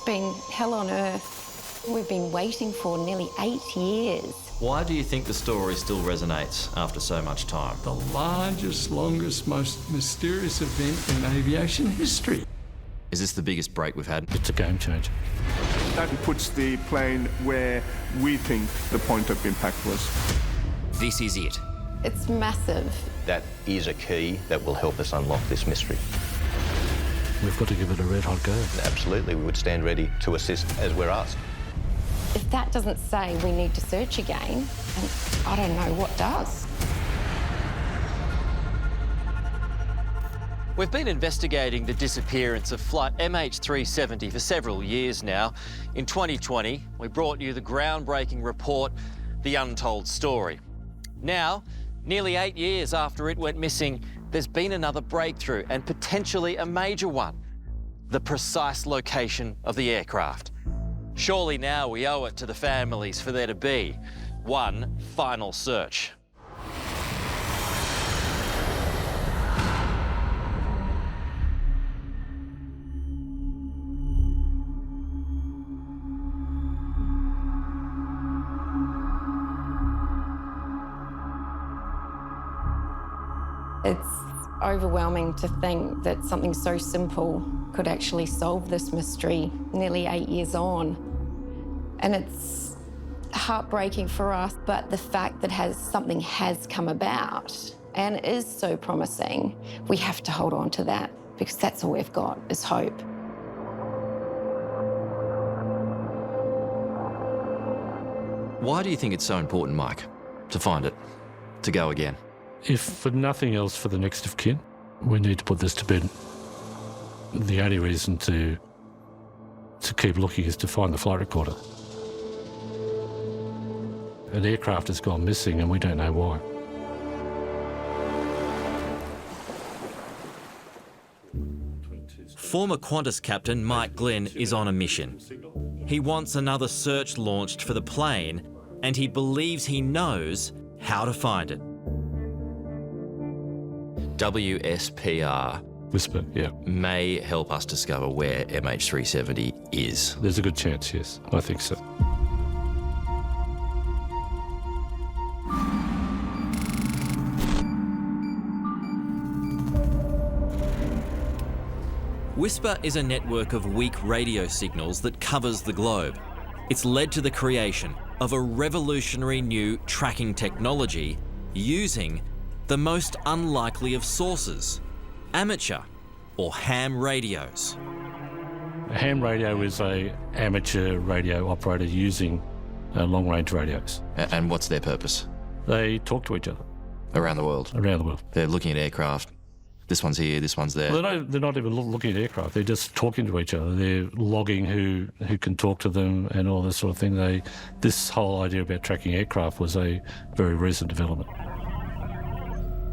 been hell on earth. We've been waiting for nearly 8 years. Why do you think the story still resonates after so much time? The largest, longest, most mysterious event in aviation history. Is this the biggest break we've had? It's a game changer. That puts the plane where we think the point of impact was. This is it. It's massive. That is a key that will help us unlock this mystery. We've got to give it a red-hot go. Absolutely, we would stand ready to assist as we're asked. If that doesn't say we need to search again, then I don't know what does. We've been investigating the disappearance of flight MH370 for several years now. In 2020, we brought you the groundbreaking report, The Untold Story. Now, nearly 8 years after it went missing, there's been another breakthrough, and potentially a major one: the precise location of the aircraft. Surely now we owe it to the families for there to be one final search. It's overwhelming to think that something so simple could actually solve this mystery nearly 8 years on. And it's heartbreaking for us, but the fact that something has come about and is so promising, we have to hold on to that, because that's all we've got is hope. Why do you think it's so important, Mike, to find it, to go again? If for nothing else, for the next of kin, we need to put this to bed. The only reason to keep looking is to find the flight recorder. An aircraft has gone missing and we don't know why. Former Qantas captain Mike Glenn is on a mission. He wants another search launched for the plane, and he believes he knows how to find it. WSPR Whisper, yeah. may help us discover where MH370 is. There's a good chance, yes. I think so. Whisper is a network of weak radio signals that covers the globe. It's led to the creation of a revolutionary new tracking technology using the most unlikely of sources: amateur or ham radios. A ham radio is an amateur radio operator using long-range radios. And what's their purpose? They talk to each other. Around the world? Around the world. They're looking at aircraft. This one's here, this one's there. Well, they're not even looking at aircraft. They're just talking to each other. They're logging who can talk to them and all this sort of thing. This whole idea about tracking aircraft was a very recent development.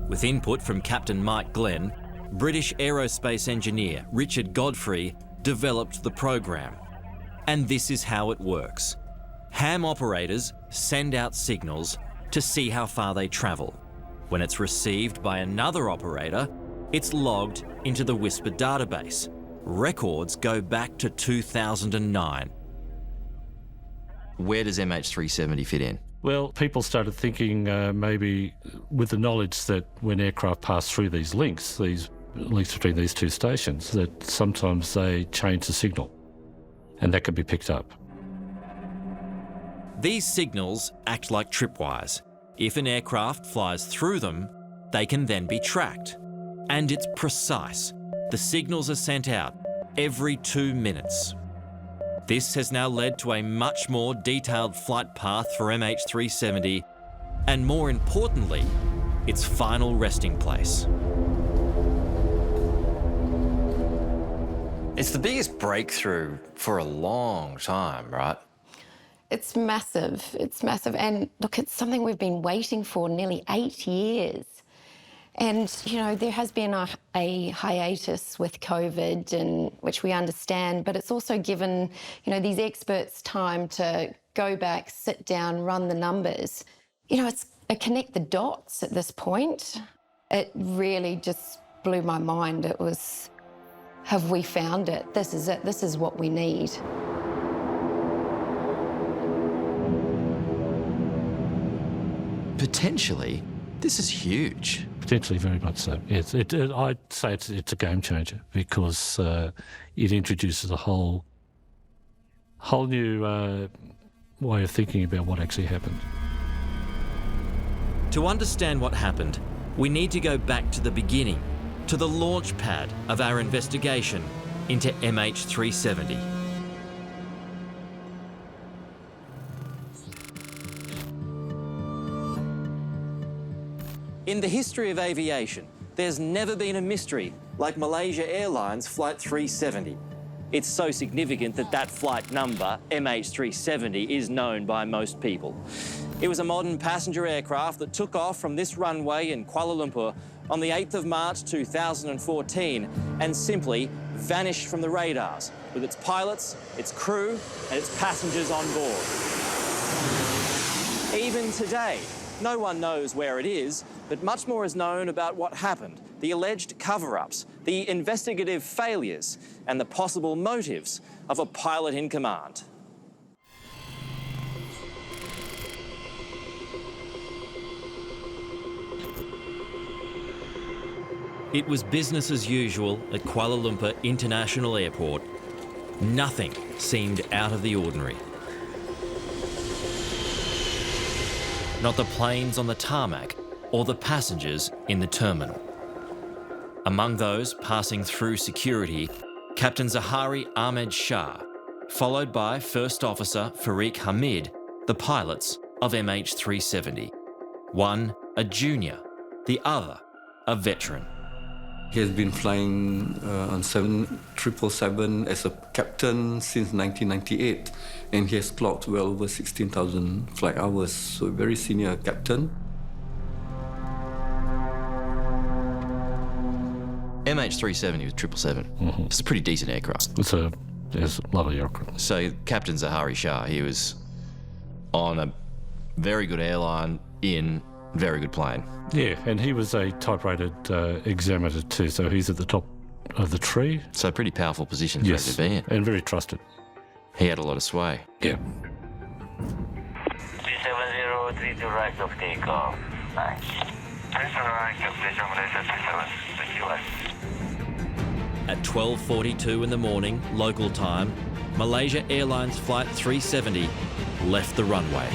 With input from Captain Mike Glenn, British aerospace engineer Richard Godfrey developed the program. And this is how it works. Ham operators send out signals to see how far they travel. When it's received by another operator, it's logged into the Whisper database. Records go back to 2009. Where does MH370 fit in? Well, people started thinking maybe with the knowledge that when aircraft pass through these links between these two stations, that sometimes they change the signal, and that can be picked up. These signals act like tripwires. If an aircraft flies through them, they can then be tracked. And it's precise. The signals are sent out every 2 minutes. This has now led to a much more detailed flight path for MH370, and more importantly, its final resting place. It's the biggest breakthrough for a long time, right? It's massive. It's massive. And look, it's something we've been waiting for nearly 8 years. And, you know, there has been a hiatus with COVID, and which we understand, but it's also given, you know, these experts time to go back, sit down, run the numbers. You know, it's connect the dots at this point. It really just blew my mind. It was have we found it? This is it. This is what we need. Potentially, this is huge. Potentially very much so. Yes, I'd say it's a game changer because it introduces a whole new way of thinking about what actually happened. To understand what happened, we need to go back to the beginning, to the launch pad of our investigation into MH370. In the history of aviation, there's never been a mystery like Malaysia Airlines Flight 370. It's so significant that that flight number, MH370, is known by most people. It was a modern passenger aircraft that took off from this runway in Kuala Lumpur on the 8th of March 2014 and simply vanished from the radars with its pilots, its crew and its passengers on board. Even today, no one knows where it is, but much more is known about what happened, the alleged cover-ups, the investigative failures, and the possible motives of a pilot in command. It was business as usual at Kuala Lumpur International Airport. Nothing seemed out of the ordinary. Not the planes on the tarmac or the passengers in the terminal. Among those passing through security, Captain Zahari Ahmed Shah, followed by First Officer Farik Hamid, the pilots of MH370. One a junior, the other a veteran. He has been flying on 777 as a captain since 1998, and he has clocked well over 16,000 flight hours, so a very senior captain. MH370 was 777. It's a pretty decent aircraft. It's a lovely aircraft. So Captain Zahari Shah, he was on a very good airline in a very good plane. Yeah, and he was a type-rated examiner too, so he's at the top of the tree. So a pretty powerful position for him to be in. And very trusted. He had a lot of sway. Yeah. 370, 32 right of takeoff. Nice. Please arrive at Malaysia 37. Thank you. At 12:42 in the morning, local time, Malaysia Airlines Flight 370 left the runway.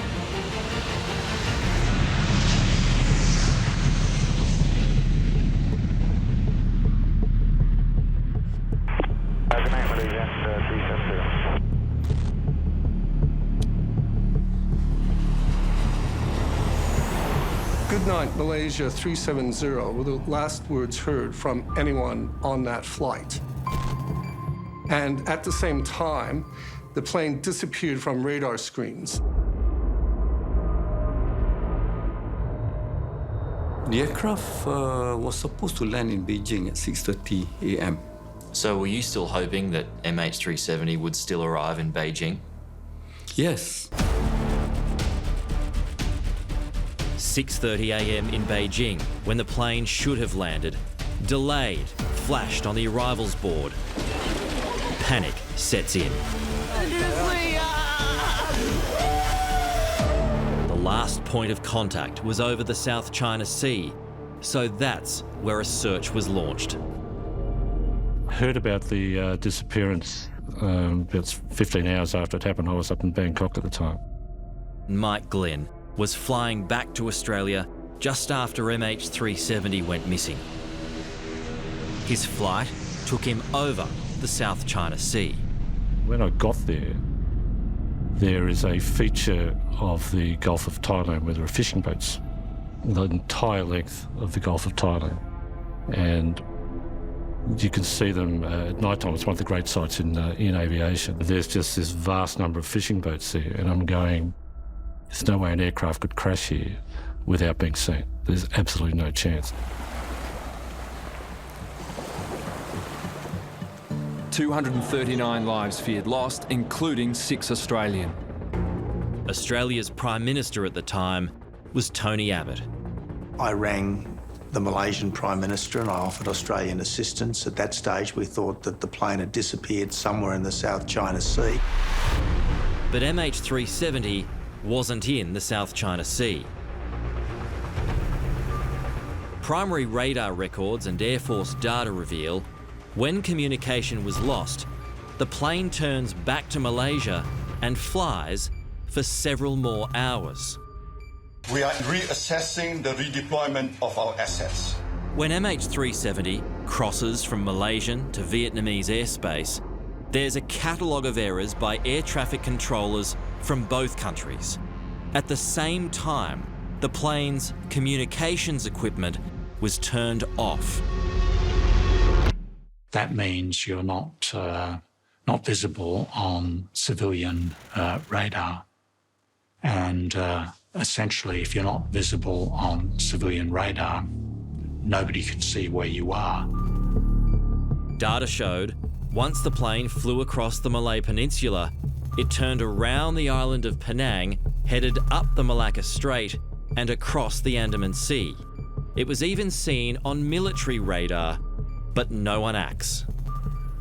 Good night, Malaysia 370. Good night, Malaysia 370 were the last words heard from anyone on that flight. And at the same time, the plane disappeared from radar screens. The aircraft was supposed to land in Beijing at 6:30 a.m. So were you still hoping that MH370 would still arrive in Beijing? Yes. 6:30 a.m. in Beijing, when the plane should have landed, delayed, flashed on the arrivals board. Panic sets in. The last point of contact was over the South China Sea, so that's where a search was launched. Heard about the disappearance about 15 hours after it happened. I was up in Bangkok at the time. Mike Glenn was flying back to Australia just after MH370 went missing. His flight took him over the South China Sea. When I got there, there is a feature of the Gulf of Thailand where there are fishing boats, the entire length of the Gulf of Thailand. And you can see them at night time. It's one of the great sights in aviation. There's just this vast number of fishing boats there, and I'm going, there's no way an aircraft could crash here without being seen. There's absolutely no chance. 239 lives feared lost, including 6 Australian. Australia's Prime Minister at the time was Tony Abbott. I rang the Malaysian Prime Minister and I offered Australian assistance. At that stage, we thought that the plane had disappeared somewhere in the South China Sea. But MH370 wasn't in the South China Sea. Primary radar records and Air Force data reveal when communication was lost, the plane turns back to Malaysia and flies for several more hours. We are reassessing the redeployment of our assets. When MH370 crosses from Malaysian to Vietnamese airspace, there's a catalogue of errors by air traffic controllers from both countries. At the same time, the plane's communications equipment was turned off. That means you're not visible on civilian radar. And essentially, if you're not visible on civilian radar, nobody can see where you are. Data showed once the plane flew across the Malay Peninsula, it turned around the island of Penang, headed up the Malacca Strait and across the Andaman Sea. It was even seen on military radar, but no one acts.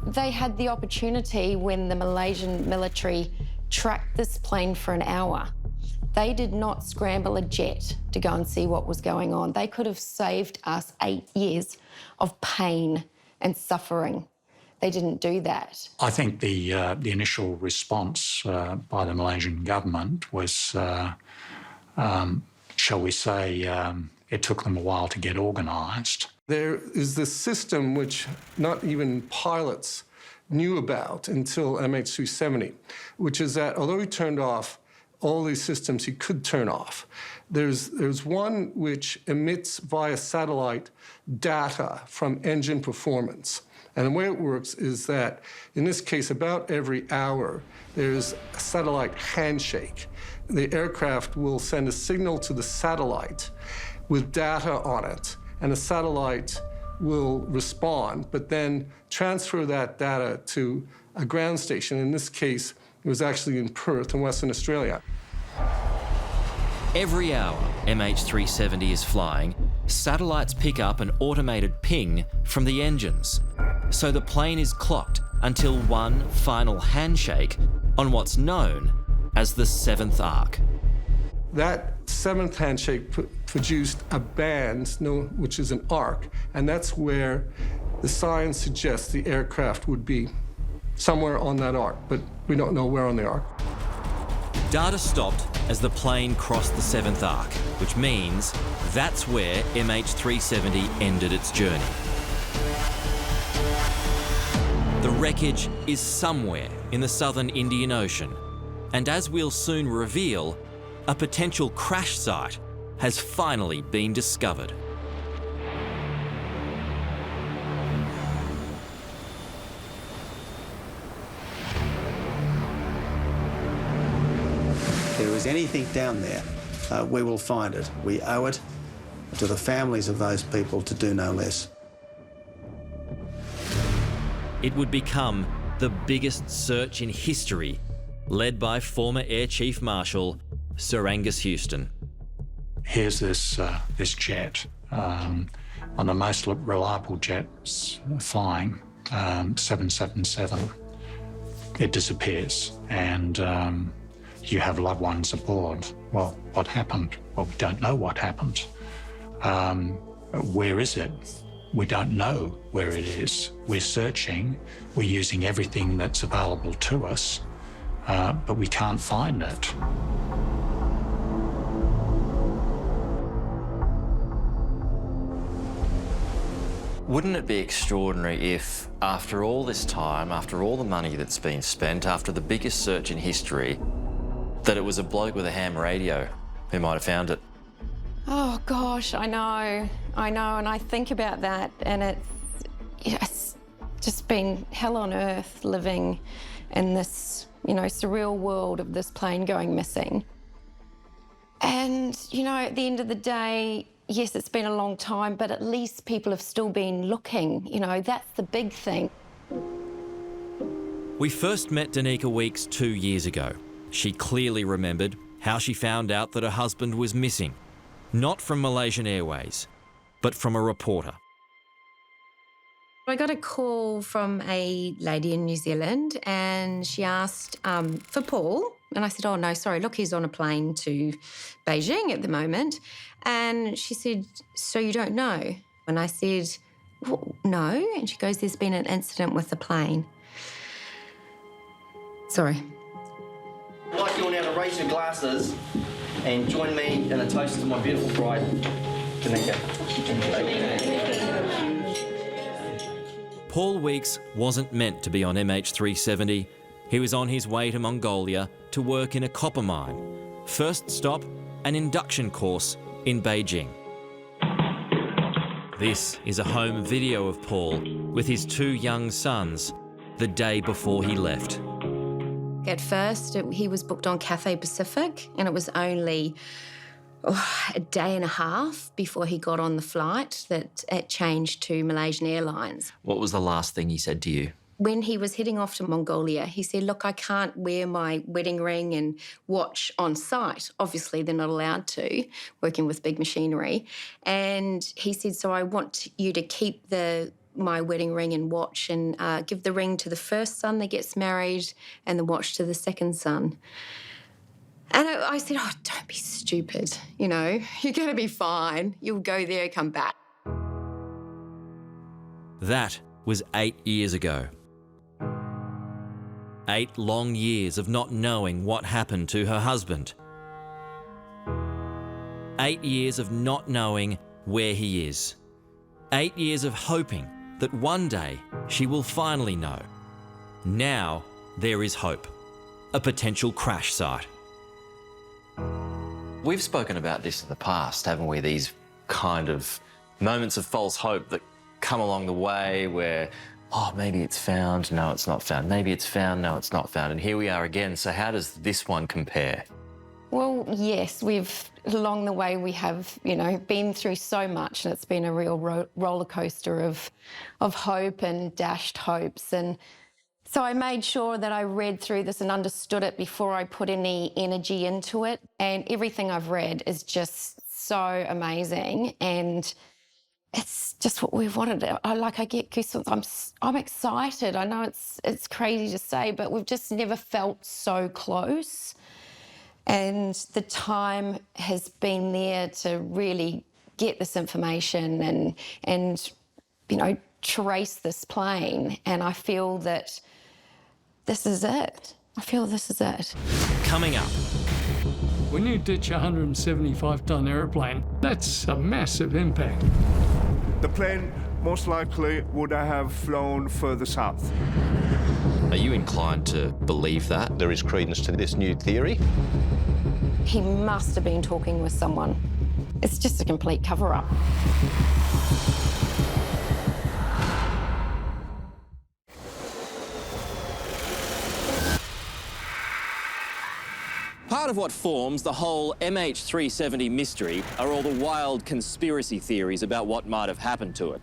They had the opportunity when the Malaysian military tracked this plane for an hour. They did not scramble a jet to go and see what was going on. They could have saved us 8 years of pain and suffering. They didn't do that. I think the initial response by the Malaysian government was, shall we say, it took them a while to get organised. There is this system which not even pilots knew about until MH370, which is that although he turned off all these systems he could turn off, there's one which emits via satellite data from engine performance. And the way it works is that, in this case, about every hour, there's a satellite handshake. The aircraft will send a signal to the satellite with data on it, and the satellite will respond, but then transfer that data to a ground station. In this case, it was actually in Perth in Western Australia. Every hour MH370 is flying, satellites pick up an automated ping from the engines. So the plane is clocked until one final handshake on what's known as the 7th arc. That 7th handshake produced a band, which is an arc, and that's where the science suggests the aircraft would be somewhere on that arc, but we don't know where on the arc. Data stopped as the plane crossed the 7th arc, which means that's where MH370 ended its journey. The wreckage is somewhere in the southern Indian Ocean, and as we'll soon reveal, a potential crash site has finally been discovered. If there is anything down there, we will find it. We owe it to the families of those people to do no less. It would become the biggest search in history, led by former Air Chief Marshal Sir Angus Houston. Here's this jet, on the most reliable jets flying, 777. It disappears, and you have loved ones aboard. Well, what happened? Well, we don't know what happened. Where is it? We don't know where it is. We're searching, we're using everything that's available to us, but we can't find it. Wouldn't it be extraordinary if, after all this time, after all the money that's been spent, after the biggest search in history, that it was a bloke with a ham radio who might have found it? Oh gosh, I know, and I think about that, and it's just been hell on earth living in this, surreal world of this plane going missing. And, at the end of the day, yes, it's been a long time, but at least people have still been looking. That's the big thing. We first met Danica Weeks 2 years ago. She clearly remembered how she found out that her husband was missing. Not from Malaysian Airways. but from a reporter. I got a call from a lady in New Zealand and she asked for Paul. And I said, oh, no, sorry, look, he's on a plane to Beijing at the moment. And she said, so you don't know? And I said, well, no. And she goes, there's been an incident with the plane. Sorry. I'd like you all now to raise your glasses and join me in a toast to my beautiful bride, Kanika. Paul Weeks wasn't meant to be on MH370. He was on his way to Mongolia to work in a copper mine. First stop, an induction course in Beijing. This is a home video of Paul with his 2 young sons the day before he left. At first, he was booked on Cathay Pacific and it was only a day and a half before he got on the flight that it changed to Malaysian Airlines. What was the last thing he said to you? When he was heading off to Mongolia, he said, look, I can't wear my wedding ring and watch on site. Obviously, they're not allowed to, working with big machinery. And he said, so I want you to keep my wedding ring and watch and give the ring to the first son that gets married and the watch to the second son. And I said, oh, don't be stupid, you know, you're going to be fine. You'll go there, come back. That was 8 years ago. 8 long years of not knowing what happened to her husband. 8 years of not knowing where he is. 8 years of hoping that one day she will finally know. Now there is hope. A potential crash site. We've spoken about this in the past, haven't we? These kind of moments of false hope that come along the way where, oh, maybe it's found, no, it's not found. Maybe it's found, no, it's not found. And here we are again. So how does this one compare? Well, yes, along the way we have, you know, been through so much and it's been a real roller coaster of hope and dashed hopes. And so I made sure that I read through this and understood it before I put any energy into it. And everything I've read is just so amazing. And it's just what we've wanted. I get goosebumps. I'm excited. I know it's crazy to say, but we've just never felt so close. And the time has been there to really get this information and you know, trace this plane. And I feel that this is it. I feel this is it. Coming up. When you ditch a 175-ton airplane, that's a massive impact. The plane most likely would have flown further south. Are you inclined to believe that? There is credence to this new theory. He must have been talking with someone. It's just a complete cover-up. Part of what forms the whole MH370 mystery are all the wild conspiracy theories about what might have happened to it.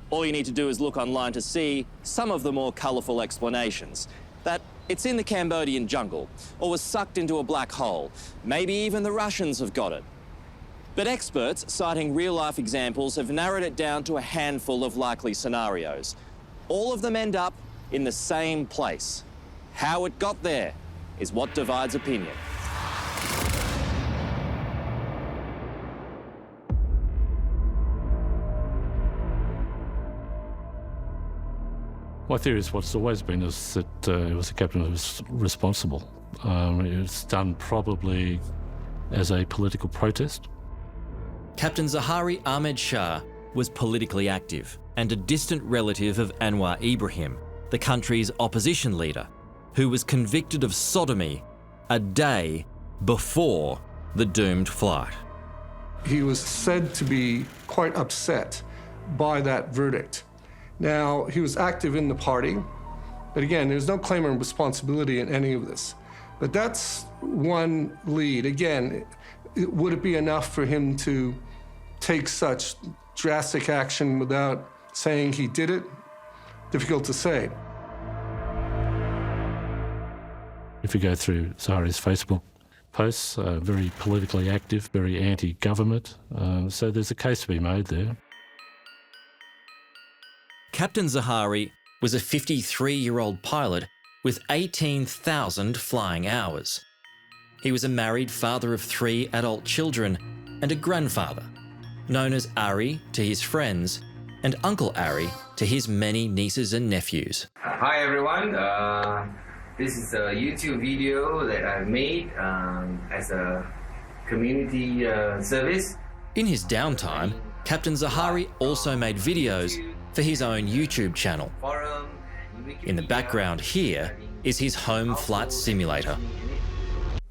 All you need to do is look online to see some of the more colourful explanations. That it's in the Cambodian jungle, or was sucked into a black hole. Maybe even the Russians have got it. But experts, citing real-life examples, have narrowed it down to a handful of likely scenarios. All of them end up in the same place. How it got there is what divides opinion. My theory is what's always been is that it was the captain who was responsible. It's done probably as a political protest. Captain Zahari Ahmed Shah was politically active and a distant relative of Anwar Ibrahim, the country's opposition leader, who was convicted of sodomy a day before the doomed flight. He was said to be quite upset by that verdict. Now, he was active in the party, but again, there's no claim of responsibility in any of this. But that's one lead. Again, would it be enough for him to take such drastic action without saying he did it? Difficult to say. If you go through Zahari's Facebook posts, very politically active, very anti-government, so there's a case to be made there. Captain Zahari was a 53-year-old pilot with 18,000 flying hours. He was a married father of 3 adult children and a grandfather, known as Ari to his friends and Uncle Ari to his many nieces and nephews. Hi everyone, this is a YouTube video that I made as a community service. In his downtime, Captain Zahari also made videos for his own YouTube channel. In the background here is his home flight simulator.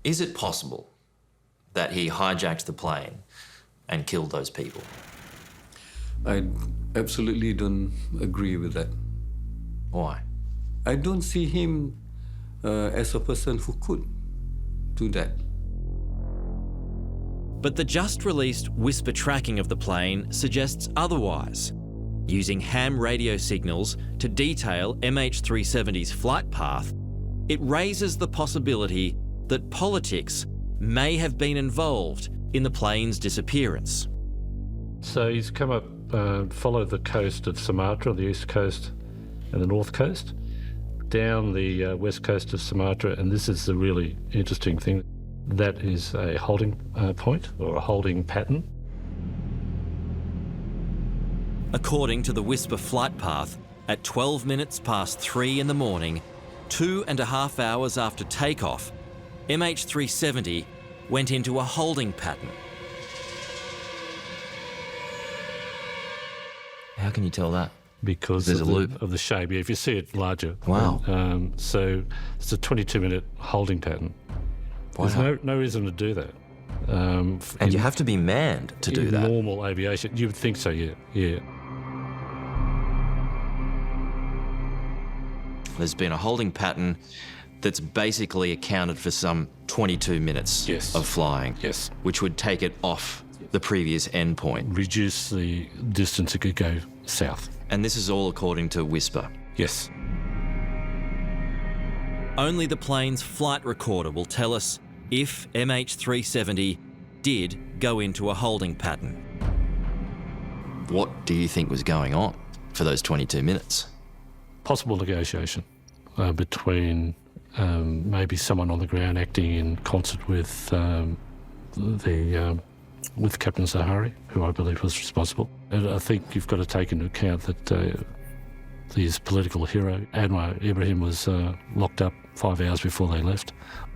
Is it possible that he hijacked the plane and killed those people? I absolutely don't agree with that. Why? I don't see him as a person who could do that. But the just-released whisper tracking of the plane suggests otherwise. Using ham radio signals to detail MH370's flight path, it raises the possibility that politics may have been involved in the plane's disappearance. So he's come up, followed the coast of Sumatra, the east coast and the north coast, down the west coast of Sumatra, and this is the really interesting thing. That is a holding point or a holding pattern. According to the Whisper flight path, at 12 minutes past 3 in the morning, 2.5 hours after takeoff, MH370 went into a holding pattern. How can you tell that? Because there's of a loop of the shape. Yeah, if you see it larger. Wow. So it's a 22-minute holding pattern. Wow. There's no reason to do that. And you have to be manned to do that. Normal aviation, you would think so, yeah. There's been a holding pattern that's basically accounted for some 22 minutes of flying. Yes. Which would take it off the previous endpoint. Reduce the distance it could go south. And this is all according to Whisper. Yes. Only the plane's flight recorder will tell us if MH370 did go into a holding pattern. What do you think was going on for those 22 minutes? Possible negotiation between maybe someone on the ground acting in concert with Captain Zahari, who I believe was responsible. And I think you've got to take into account that his political hero, Anwar Ibrahim, was locked up 5 hours before they left.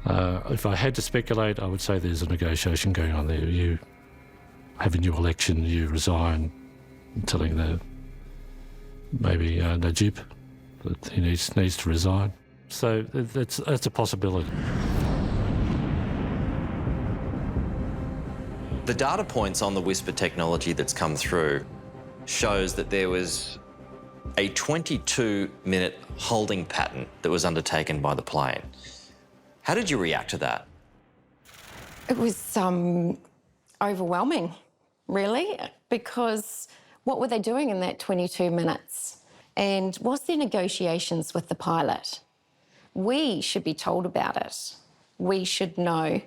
If I had to speculate, I would say there's a negotiation going on there. You have a new election, you resign, telling maybe Najib that he needs to resign. So that's a possibility. The data points on the Whisper technology that's come through shows that there was a 22-minute holding pattern that was undertaken by the plane. How did you react to that? It was overwhelming, really, because what were they doing in that 22 minutes? And was there negotiations with the pilot? We should be told about it. We should know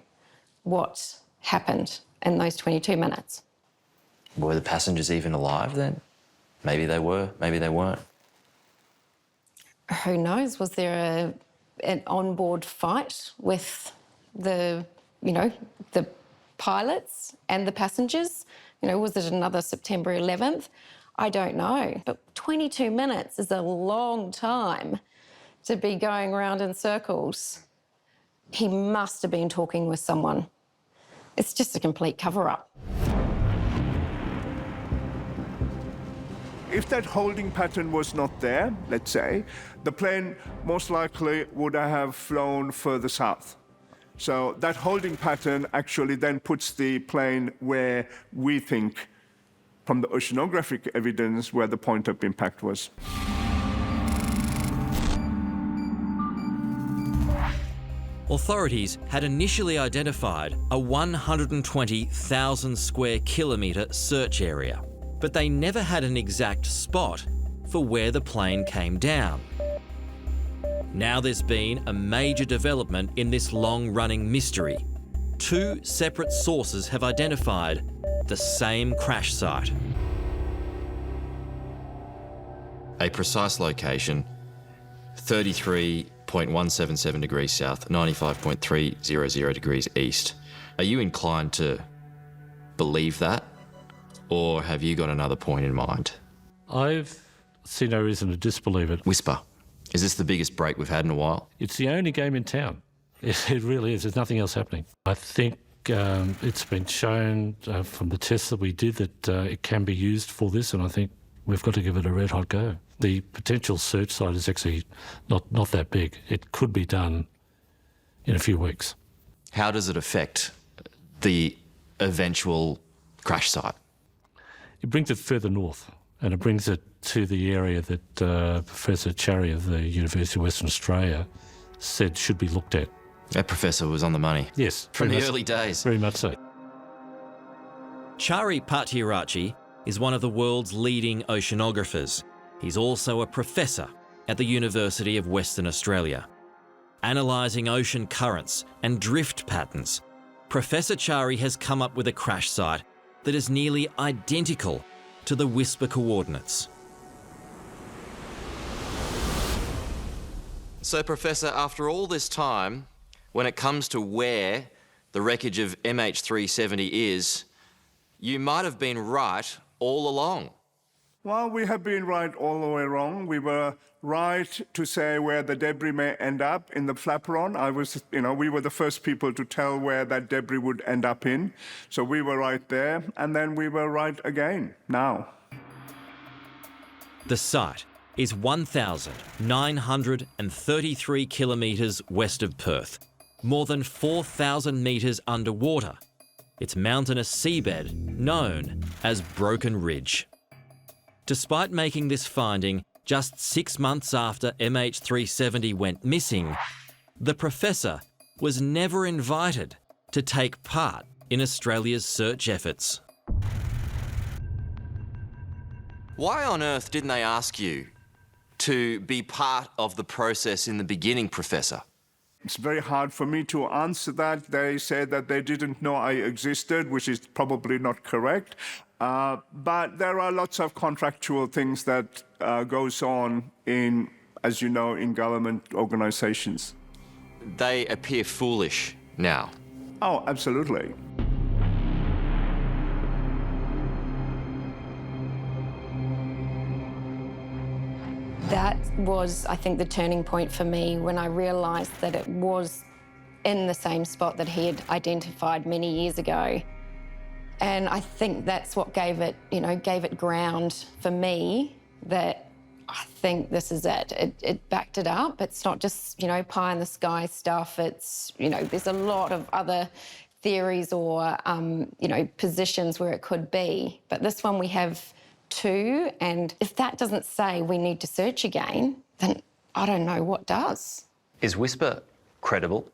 what happened in those 22 minutes. Were the passengers even alive then? Maybe they were, maybe they weren't. Who knows? Was there an onboard fight with the pilots and the passengers? Was it another September 11th? I don't know. But 22 minutes is a long time to be going around in circles. He must have been talking with someone. It's just a complete cover-up. If that holding pattern was not there, let's say, the plane most likely would have flown further south. So that holding pattern actually then puts the plane where we think, from the oceanographic evidence, where the point of impact was. Authorities had initially identified a 120,000 square kilometre search area, but they never had an exact spot for where the plane came down. Now there's been a major development in this long-running mystery. 2 separate sources have identified the same crash site. a precise location, 33.177 degrees south, 95.300 degrees east. Are you inclined to believe that, or have you got another point in mind? I've seen no reason to disbelieve it. Whisper. Is this the biggest break we've had in a while? It's the only game in town. It really is. There's nothing else happening. I think it's been shown from the tests that we did that it can be used for this, and I think we've got to give it a red-hot go. The potential search site is actually not that big. It could be done in a few weeks. How does it affect the eventual crash site? It brings it further north, and it brings it to the area that Professor Charry of the University of Western Australia said should be looked at. That professor was on the money. Yes. From the early days. Very much so. Chari Pattiarachi is one of the world's leading oceanographers. He's also a professor at the University of Western Australia. Analysing ocean currents and drift patterns, Professor Chari has come up with a crash site that is nearly identical to the Whisper coordinates. So, Professor, after all this time, when it comes to where the wreckage of MH370 is, you might have been right all along. Well, we have been right all the way wrong. We were right to say where the debris may end up in the flaperon. We were the first people to tell where that debris would end up in. So we were right there, and then we were right again now. The site is 1,933 kilometres west of Perth, more than 4,000 metres underwater. Its mountainous seabed known as Broken Ridge. Despite making this finding just 6 months after MH370 went missing, the professor was never invited to take part in Australia's search efforts. Why on earth didn't they ask you to be part of the process in the beginning, Professor? It's very hard for me to answer that. They said that they didn't know I existed, which is probably not correct. But there are lots of contractual things that goes on in, as you know, in government organisations. They appear foolish now. Oh, absolutely. That was, I think, the turning point for me when I realised that it was in the same spot that he had identified many years ago. And I think that's what gave it ground for me, that I think this is it. It backed it up. It's not just, pie in the sky stuff. It's, there's a lot of other theories or, positions where it could be. But this one we have two, and if that doesn't say we need to search again, then I don't know what does. Is Whisper credible?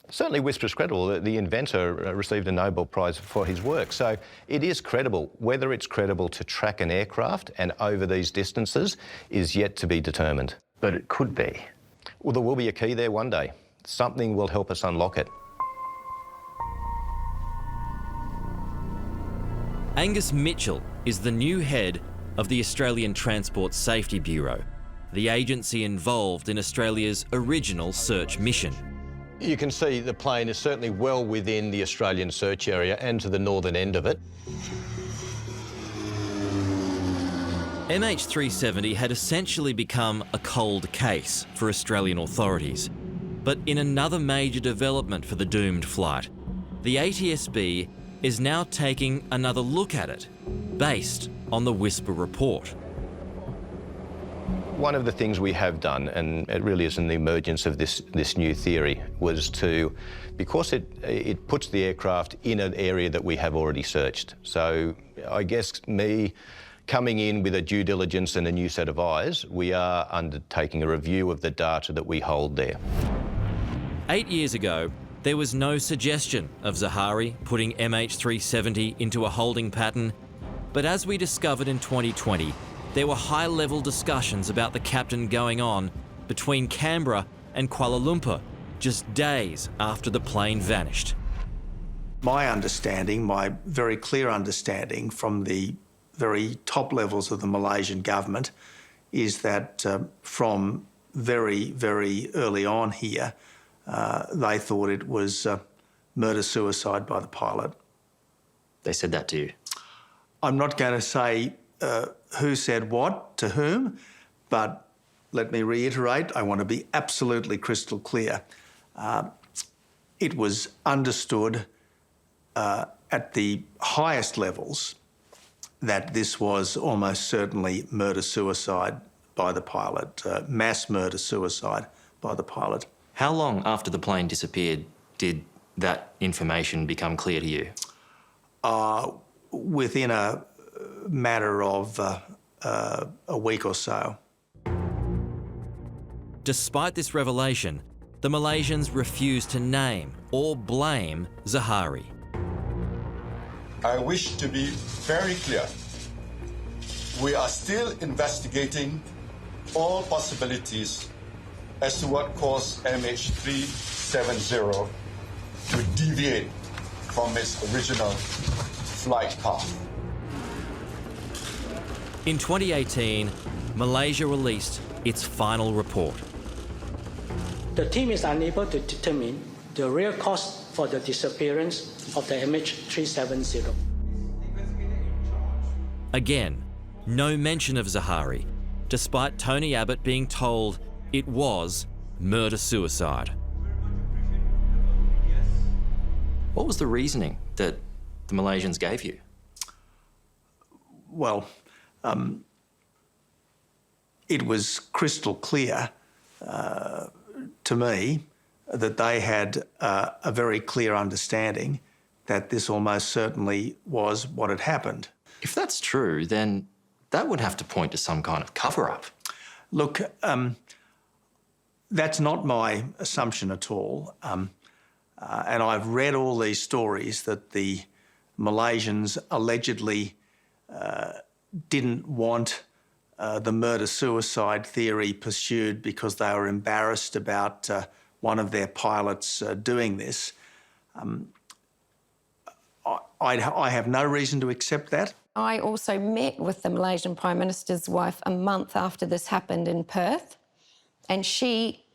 Certainly Whisper is credible. The inventor received a Nobel Prize for his work, so it is credible. Whether it's credible to track an aircraft and over these distances is yet to be determined. But it could be. Well, there will be a key there one day. Something will help us unlock it. Angus Mitchell is the new head of the Australian Transport Safety Bureau, the agency involved in Australia's original search mission. You can see the plane is certainly well within the Australian search area and to the northern end of it. MH370 had essentially become a cold case for Australian authorities. But in another major development for the doomed flight, the ATSB is now taking another look at it, based on the Whisper report. One of the things we have done, and it really is in the emergence of this new theory, was to, because it puts the aircraft in an area that we have already searched. So I guess me coming in with a due diligence and a new set of eyes, we are undertaking a review of the data that we hold there. 8 years ago, there was no suggestion of Zahari putting MH370 into a holding pattern, but as we discovered in 2020, there were high-level discussions about the captain going on between Canberra and Kuala Lumpur, just days after the plane vanished. My understanding, my very clear understanding from the very top levels of the Malaysian government is that from very, very early on here, they thought it was murder-suicide by the pilot. They said that to you? I'm not going to say who said what to whom, but let me reiterate, I want to be absolutely crystal clear. It was understood at the highest levels that this was almost certainly murder-suicide by the pilot, mass murder-suicide by the pilot. How long after the plane disappeared did that information become clear to you? Within a matter of a week or so. Despite this revelation, the Malaysians refused to name or blame Zahari. I wish to be very clear. We are still investigating all possibilities as to what caused MH370 to deviate from its original flight path. In 2018, Malaysia released its final report. The team is unable to determine the real cause for the disappearance of the MH370. Again, no mention of Zahari, despite Tony Abbott being told it was murder-suicide. What was the reasoning that the Malaysians gave you? Well, it was crystal clear to me that they had a very clear understanding that this almost certainly was what had happened. If that's true, then that would have to point to some kind of cover-up. Look, that's not my assumption at all. And I've read all these stories that the Malaysians allegedly didn't want the murder-suicide theory pursued because they were embarrassed about one of their pilots doing this. I have no reason to accept that. I also met with the Malaysian Prime Minister's wife a month after this happened in Perth, and she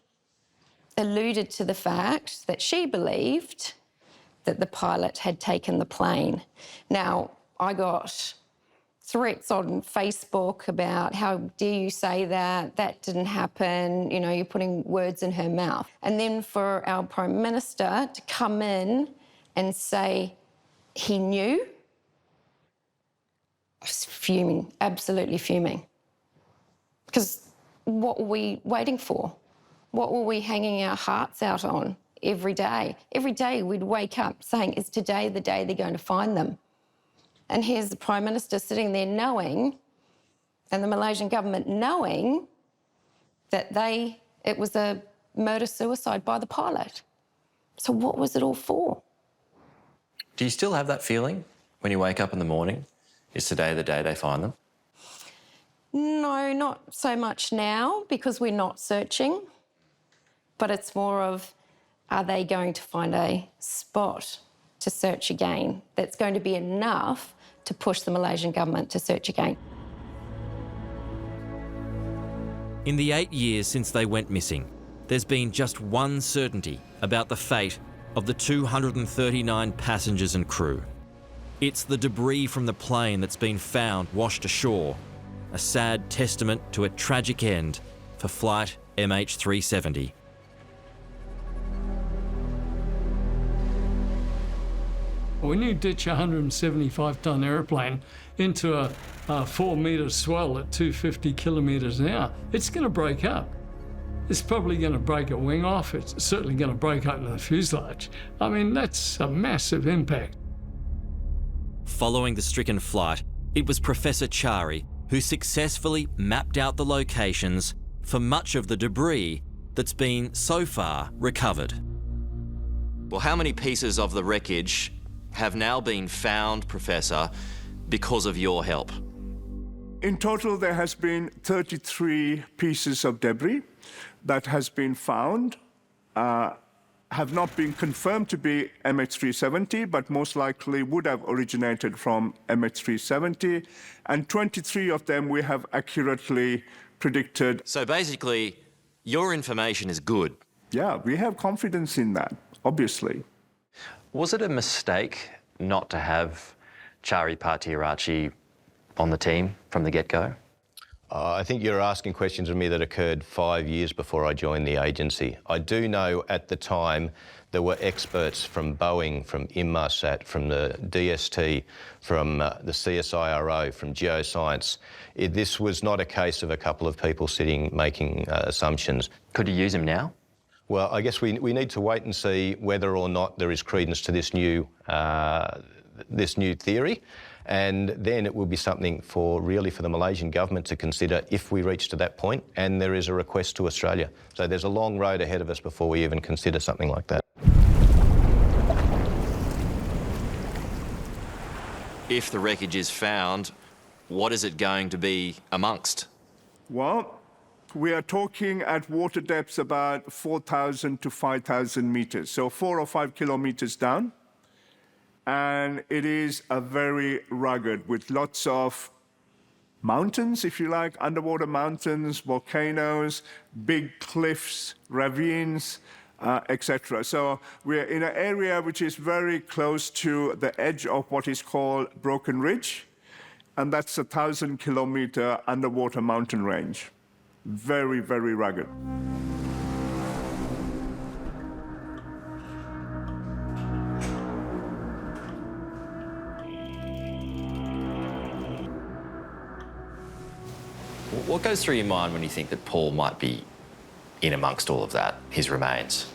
alluded to the fact that she believed that the pilot had taken the plane. Now, I got threats on Facebook about how dare you say that, that didn't happen, you know, you're putting words in her mouth. And then for our Prime Minister to come in and say he knew, I was fuming, absolutely fuming. Because what were we waiting for? What were we hanging our hearts out on every day? Every day we'd wake up saying, is today the day they're going to find them? And here's the Prime Minister sitting there knowing, and the Malaysian government knowing, that it was a murder-suicide by the pilot. So what was it all for? Do you still have that feeling when you wake up in the morning? Is today the day they find them? No, not so much now, because we're not searching. But it's more of, are they going to find a spot to search again that's going to be enough to push the Malaysian government to search again? In the 8 years since they went missing, there's been just one certainty about the fate of the 239 passengers and crew. It's the debris from the plane that's been found washed ashore, a sad testament to a tragic end for flight MH370. When you ditch a 175-ton airplane into a 4-metre swell at 250 kilometres an hour, it's going to break up. It's probably going to break a wing off. It's certainly going to break open the fuselage. I mean, that's a massive impact. Following the stricken flight, it was Professor Chari who successfully mapped out the locations for much of the debris that's been so far recovered. Well, how many pieces of the wreckage have now been found, Professor, because of your help? In total, there has been 33 pieces of debris that has been found, have not been confirmed to be MH370, but most likely would have originated from MH370. And 23 of them we have accurately predicted. So basically, your information is good. Yeah, we have confidence in that, obviously. Was it a mistake not to have Chari Pattiarachi on the team from the get-go? I think you're asking questions of me that occurred 5 years before I joined the agency. I do know at the time there were experts from Boeing, from Inmarsat, from the DST, from the CSIRO, from Geoscience. This was not a case of a couple of people sitting making assumptions. Could you use them now? Well, I guess we need to wait and see whether or not there is credence to this new theory. And then it will be something for the Malaysian government to consider if we reach to that point, and there is a request to Australia. So there's a long road ahead of us before we even consider something like that. If the wreckage is found, what is it going to be amongst? Well, we are talking at water depths about 4,000 to 5,000 meters, so 4 or 5 kilometers down. And it is a very rugged, with lots of mountains, if you like, underwater mountains, volcanoes, big cliffs, ravines, etc. So we're in an area which is very close to the edge of what is called Broken Ridge, and that's a 1,000-kilometer underwater mountain range. Very, very rugged. What goes through your mind when you think that Paul might be in amongst all of that, his remains?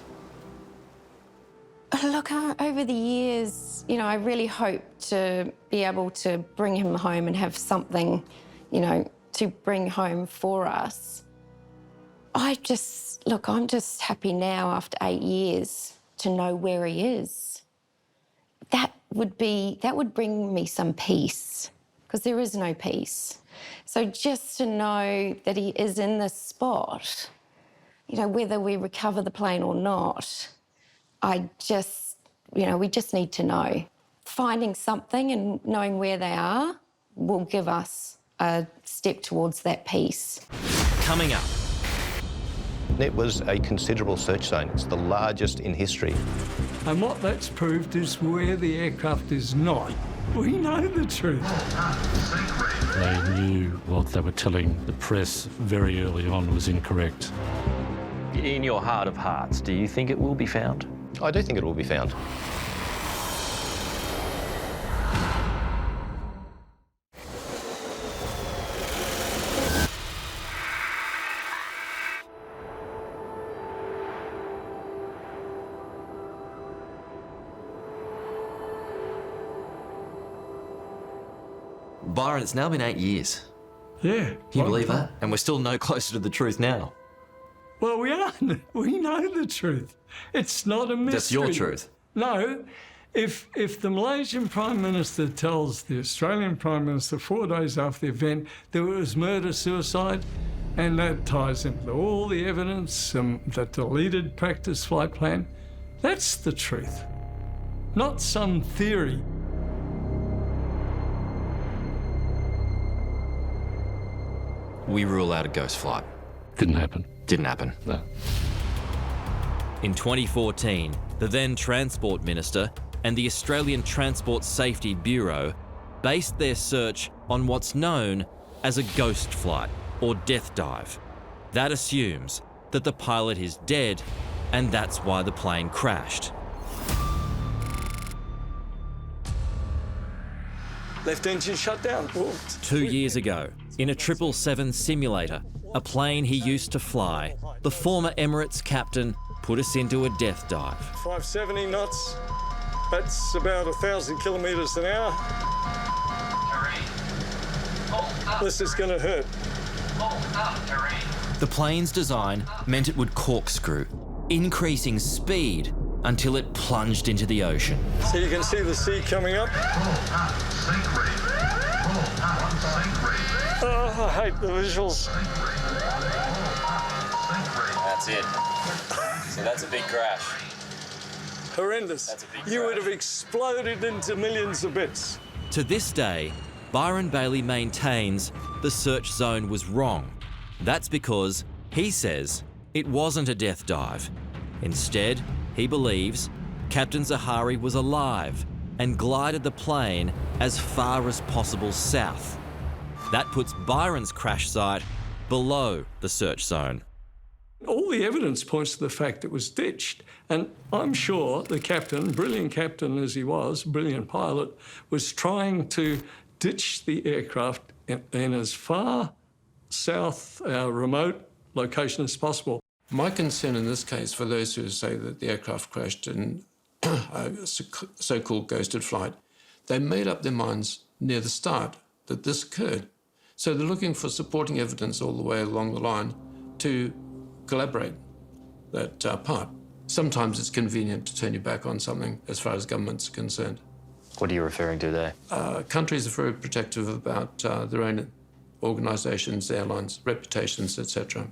Look, over the years, I really hope to be able to bring him home and have something, to bring home for us. I'm just happy now after 8 years to know where he is. That would bring me some peace, because there is no peace. So just to know that he is in this spot, whether we recover the plane or not, we just need to know. Finding something and knowing where they are will give us a step towards that peace. Coming up. It was a considerable search zone. It's the largest in history. And what that's proved is where the aircraft is not. We know the truth. They knew what they were telling the press very early on was incorrect. In your heart of hearts, do you think it will be found? I do think it will be found. Byron, it's now been 8 years. Yeah. Can you believe that? And we're still no closer to the truth now. Well, we are. We know the truth. It's not a mystery. That's your truth. No. If the Malaysian Prime Minister tells the Australian Prime Minister 4 days after the event that it was murder-suicide, and that ties into all the evidence, the deleted practice flight plan, that's the truth, not some theory. We rule out a ghost flight. Didn't happen. Didn't happen. No. In 2014, the then Transport Minister and the Australian Transport Safety Bureau based their search on what's known as a ghost flight or death dive. That assumes that the pilot is dead, and that's why the plane crashed. Left engine shut down. 2 years ago, in a 777 simulator, a plane he used to fly, the former Emirates captain put us into a death dive. 570 knots. That's about 1,000 kilometres an hour. This is going to hurt. The plane's design meant it would corkscrew, increasing speed until it plunged into the ocean. So you can see the sea coming up. Oh, I hate the visuals. That's it. So that's a big crash. Horrendous. That's a big You crash. would have exploded into millions of bits. To this day, Byron Bailey maintains the search zone was wrong. That's because he says it wasn't a death dive. Instead, he believes Captain Zahari was alive and glided the plane as far as possible south. That puts Byron's crash site below the search zone. All the evidence points to the fact it was ditched. And I'm sure the captain, brilliant captain as he was, brilliant pilot, was trying to ditch the aircraft in as far south, remote location as possible. My concern in this case, for those who say that the aircraft crashed in a so-called ghosted flight, they made up their minds near the start that this occurred. So they're looking for supporting evidence all the way along the line to collaborate that part. Sometimes it's convenient to turn your back on something as far as government's concerned. What are you referring to there? Countries are very protective about their own organisations, airlines, reputations, etc.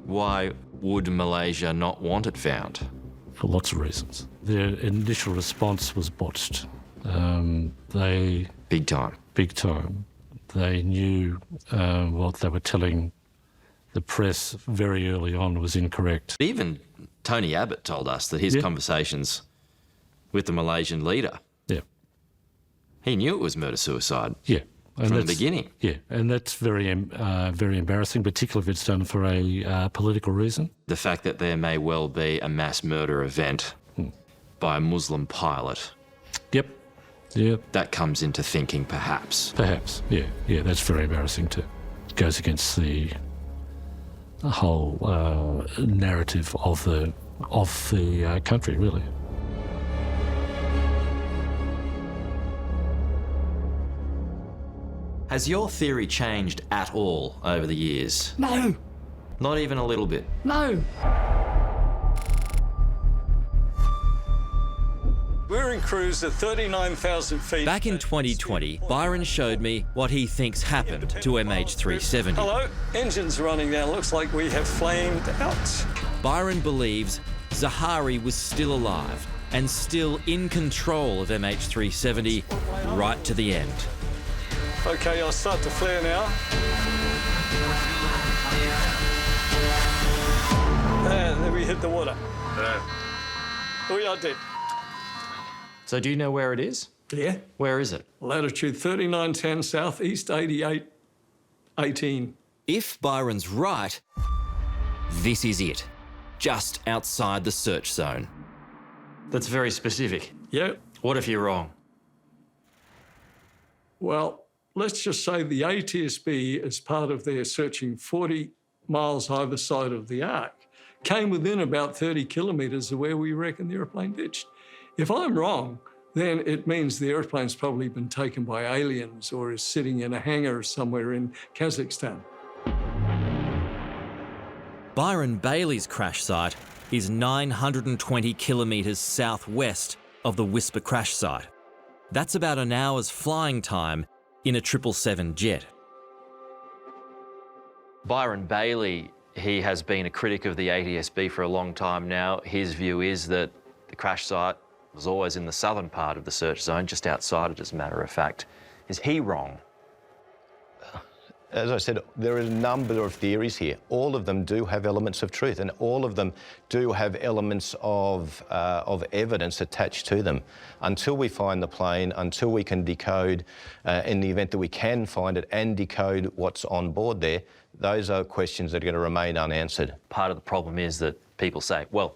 Why would Malaysia not want it found? For lots of reasons. Their initial response was botched. Big time. Big time. They knew what they were telling the press very early on was incorrect. Even Tony Abbott told us that his conversations with the Malaysian leader, he knew it was murder-suicide from the beginning. Yeah, and that's very embarrassing, particularly if it's done for a political reason. The fact that there may well be a mass murder event by a Muslim pilot. Yep. That comes into thinking, perhaps. Perhaps, yeah, that's very embarrassing too. It goes against the whole narrative of the country, really. Has your theory changed at all over the years? No. Not even a little bit? No. We're in cruise at 39,000 feet. Back in 2020, Byron showed me what he thinks happened to MH370. Hello, engine's running now. Looks like we have flamed out. Byron believes Zahari was still alive and still in control of MH370 right to the end. Okay, I'll start to flare now. And then we hit the water. We are dead. So do you know where it is? Yeah. Where is it? Latitude 3910 southeast 8818. If Byron's right, this is it. Just outside the search zone. That's very specific. Yep. What if you're wrong? Well, let's just say the ATSB, as part of their searching 40 miles either side of the arc, came within about 30 kilometres of where we reckon the aeroplane ditched. If I'm wrong, then it means the aeroplane's probably been taken by aliens or is sitting in a hangar somewhere in Kazakhstan. Byron Bailey's crash site is 920 kilometres southwest of the Whisper crash site. That's about an hour's flying time in a 777 jet. Byron Bailey, he has been a critic of the ATSB for a long time now. His view is that the crash site was always in the southern part of the search zone, just outside it, as a matter of fact. Is he wrong? As I said, there are a number of theories here. All of them do have elements of truth, and all of them do have elements of evidence attached to them. Until we find the plane, until we can decode, in the event that we can find it and decode what's on board there, those are questions that are going to remain unanswered. Part of the problem is that people say, well,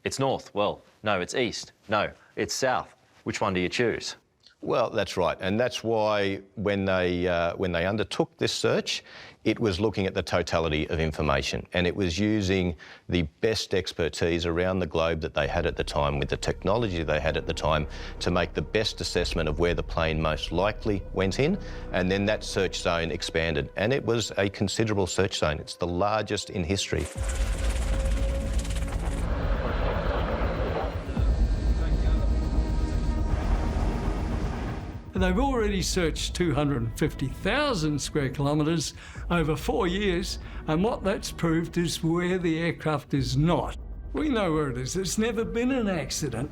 it's north. Well, no, it's east. No, it's south. Which one do you choose? Well, that's right, and that's why when they undertook this search, it was looking at the totality of information, and it was using the best expertise around the globe that they had at the time, with the technology they had at the time, to make the best assessment of where the plane most likely went in, and then that search zone expanded, and it was a considerable search zone. It's the largest in history. They've already searched 250,000 square kilometres over 4 years, and what that's proved is where the aircraft is not. We know where it is. There's never been an accident.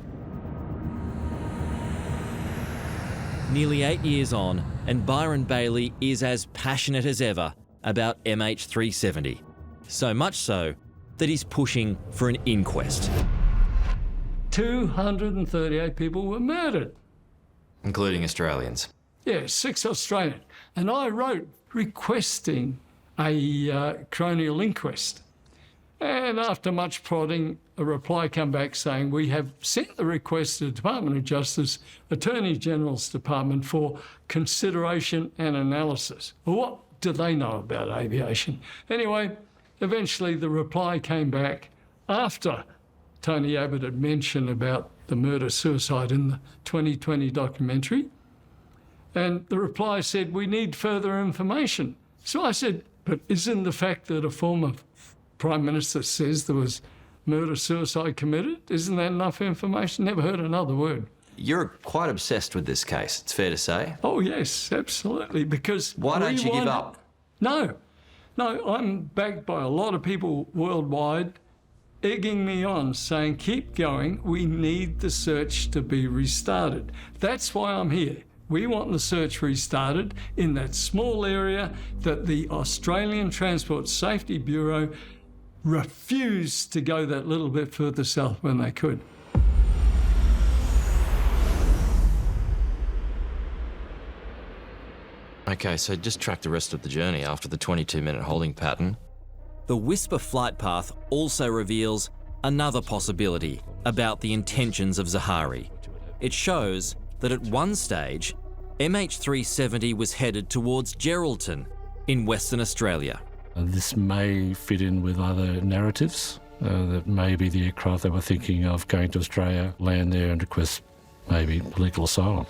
Nearly 8 years on, and Byron Bailey is as passionate as ever about MH370. So much so that he's pushing for an inquest. 238 people were murdered. Including Australians. Yeah, 6 Australian. And I wrote requesting a coronial inquest. And after much prodding, a reply came back saying, we have sent the request to the Department of Justice, Attorney General's Department for consideration and analysis. Well, what do they know about aviation? Anyway, eventually the reply came back after Tony Abbott had mentioned about the murder-suicide in the 2020 documentary. And the reply said, we need further information. So I said, but isn't the fact that a former Prime Minister says there was murder-suicide committed, isn't that enough information? Never heard another word. You're quite obsessed with this case, it's fair to say. Oh, yes, absolutely, because... Why don't you give up? No, I'm backed by a lot of people worldwide egging me on, saying, keep going, we need the search to be restarted. That's why I'm here. We want the search restarted in that small area that the Australian Transport Safety Bureau refused to go that little bit further south when they could. Okay, so just track the rest of the journey after the 22-minute holding pattern. The Whisper flight path also reveals another possibility about the intentions of Zahari. It shows that at one stage, MH370 was headed towards Geraldton in Western Australia. This may fit in with other narratives, that maybe the aircraft they were thinking of going to Australia, land there and request maybe political asylum.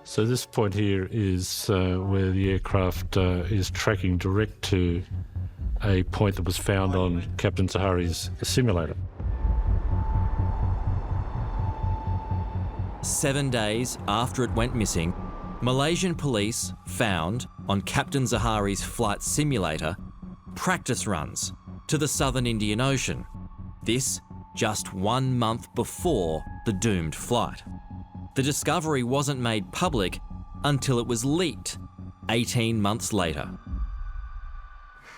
So this point here is where the aircraft is tracking direct to a point that was found on Captain Zahari's simulator. 7 days after it went missing, Malaysian police found on Captain Zahari's flight simulator practice runs to the southern Indian Ocean. This just 1 month before the doomed flight. The discovery wasn't made public until it was leaked 18 months later.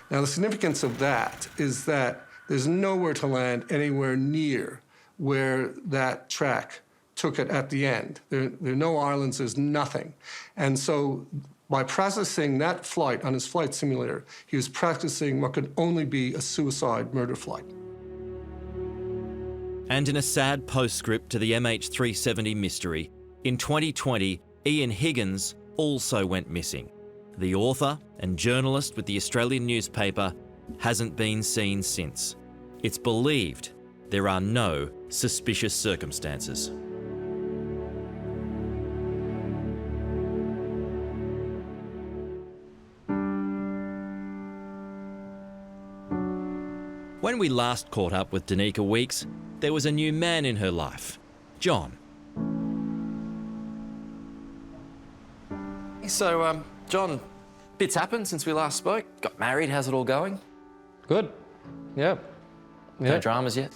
Now, the significance of that is that there's nowhere to land anywhere near where that track took it at the end. There are no islands, there's nothing. And so by processing that flight on his flight simulator, he was practicing what could only be a suicide murder flight. And in a sad postscript to the MH370 mystery, in 2020, Ian Higgins also went missing. The author and journalist with the Australian newspaper hasn't been seen since. It's believed there are no suspicious circumstances. When we last caught up with Danica Weeks, there was a new man in her life, John. So, John, bits happened since we last spoke. Got married, how's it all going? Good, yeah. No dramas yet?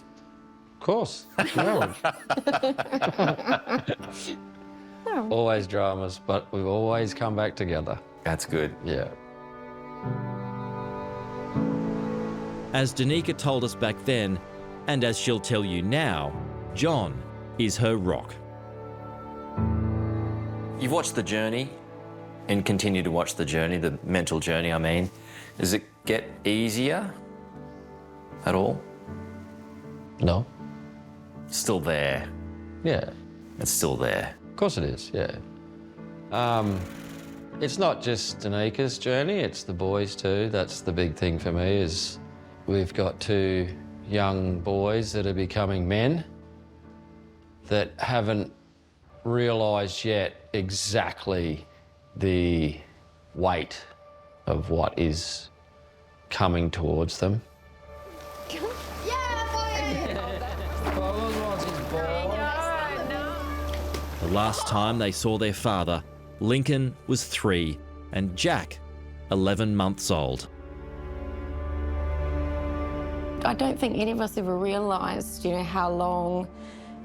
Of course, no. Always dramas, but we've always come back together. That's good. Yeah. As Danica told us back then, and as she'll tell you now, John is her rock. You've watched the journey and continue to watch the journey, the mental journey, I mean. Does it get easier at all? No. Still there? Yeah. It's still there? Of course it is, yeah. It's not just Danica's journey, it's the boys too. That's the big thing for me is we've got 2 young boys that are becoming men that haven't realised yet exactly the weight of what is coming towards them. The last time they saw their father, Lincoln was 3 and Jack, 11 months old. I don't think any of us ever realised, how long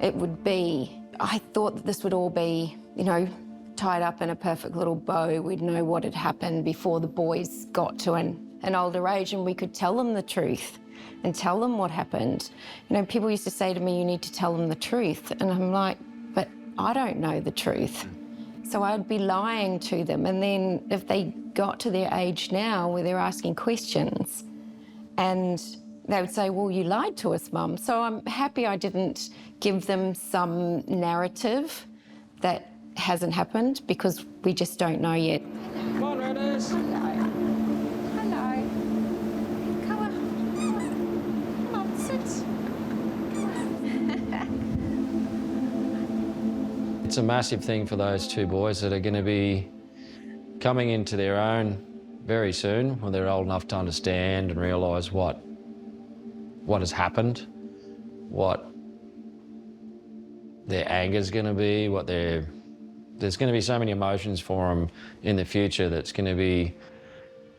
it would be. I thought that this would all be, you know, tied up in a perfect little bow. We'd know what had happened before the boys got to an older age, and we could tell them the truth and tell them what happened. You know, people used to say to me, you need to tell them the truth. And I'm like, but I don't know the truth. So I'd be lying to them. And then if they got to their age now where they're asking questions and they would say, well, you lied to us, Mum. So I'm happy I didn't give them some narrative that hasn't happened, because we just don't know yet. Come on, Redders. It's a massive thing for those two boys that are going to be coming into their own very soon, when they're old enough to understand and realise what has happened, what their anger's going to be, there's going to be so many emotions for them in the future that's going to be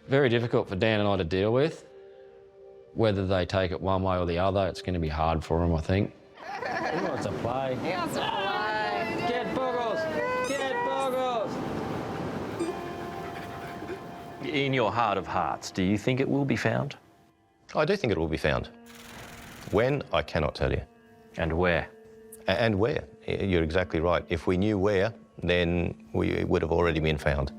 very difficult for Dan and I to deal with. Whether they take it one way or the other, it's going to be hard for them, I think. He wants to play. He wants to play. Get boggles! Get boggles! In your heart of hearts, do you think it will be found? I do think it will be found. When, I cannot tell you. And where? And where. You're exactly right. If we knew where, then we would have already been found.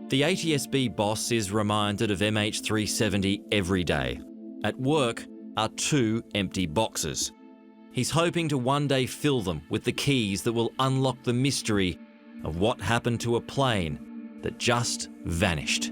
The ATSB boss is reminded of MH370 every day. At work are 2 empty boxes. He's hoping to one day fill them with the keys that will unlock the mystery of what happened to a plane that just vanished.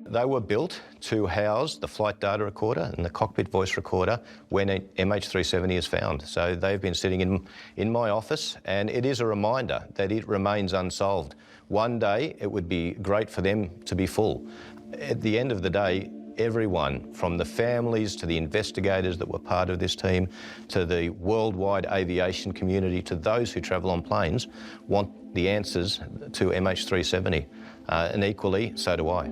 They were built to house the flight data recorder and the cockpit voice recorder when an MH370 is found. So they've been sitting in my office, and it is a reminder that it remains unsolved. One day it would be great for them to be full. At the end of the day, everyone, from the families to the investigators that were part of this team, to the worldwide aviation community, to those who travel on planes, want the answers to MH370. And equally, so do I.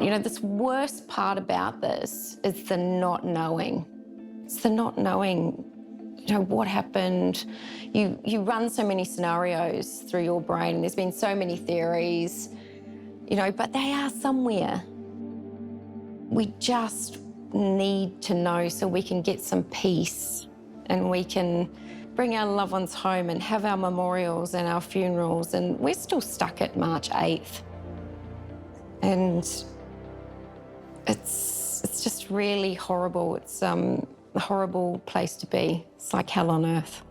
You know, this worst part about this is the not knowing. It's the not knowing, you know, what happened. You run so many scenarios through your brain. There's been so many theories, you know, but they are somewhere. We just need to know so we can get some peace and we can bring our loved ones home and have our memorials and our funerals. And we're still stuck at March 8th. And it's just really horrible. It's a horrible place to be. It's like hell on earth.